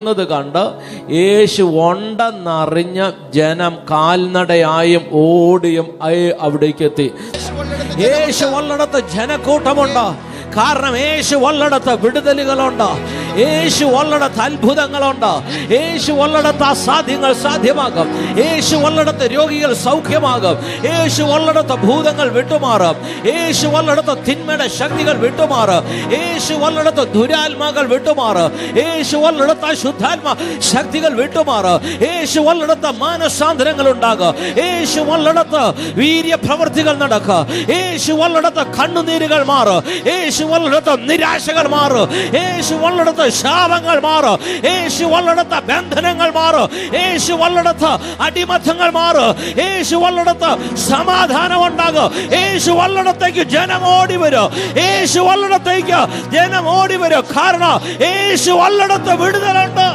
കണ്ട് യേശു ഉണ്ടെന്നറിഞ്ഞ ജനം കാൽനടയായും ഓടിയും അവിടേക്ക് എത്തി. യേശു ഉള്ളിടത്ത് ജനക്കൂട്ടമുണ്ട്. കാരണം യേശു ഉള്ളിടത്ത് വിടുതലുകളുണ്ട്. യേശു ഉള്ളിടത്ത് അത്ഭുതങ്ങളുണ്ട്. യേശു ഉള്ളിടത്ത് അസാധ്യങ്ങൾ സാധ്യമാകും. യേശു ഉള്ളിടത്ത് രോഗികൾ സൗഖ്യമാകും. യേശു ഉള്ളിടത്ത് ഭൂതങ്ങൾ വിട്ടുമാറും. യേശു ഉള്ളിടത്ത് തിന്മയുടെ ശക്തികൾ വിട്ടുമാറും. യേശു ഉള്ളിടത്ത് ദുരാത്മാക്കൾ വിട്ടുമാറും. യേശു ഉള്ളിടത്ത് അശുദ്ധാത്മ ശക്തികൾ വിട്ടുമാറും. യേശു ഉള്ളിടത്ത് മാനസാന്തരങ്ങൾ ഉണ്ടാകും. യേശു ഉള്ളിടത്ത് വീര്യപ്രവൃത്തികൾ നടക്കും. യേശു ഉള്ളിടത്ത് കണ്ണുനീരുകൾ മാറും. യേശു ഉള്ളിടത്ത് നിരാശകൾ മാറും. യേശു ഉള്ളിടത്ത് ശാപങ്ങൾ മാറും. യേശു ഉള്ളിടത്ത് ബന്ധനങ്ങൾ മാറും. യേശു ഉള്ളിടത്ത് അടിമത്തങ്ങൾ മാറും. യേശു ഉള്ളിടത്ത് സമാധാനം ഉണ്ടാകും. യേശു ഉള്ളിടത്തേക്ക് ജനം ഓടി വരും. യേശു ഉള്ളിടത്തേക്ക് ജനം ഓടി വരും. കാരണം യേശു ഉള്ളിടത്ത് വിടുതലുണ്ട്.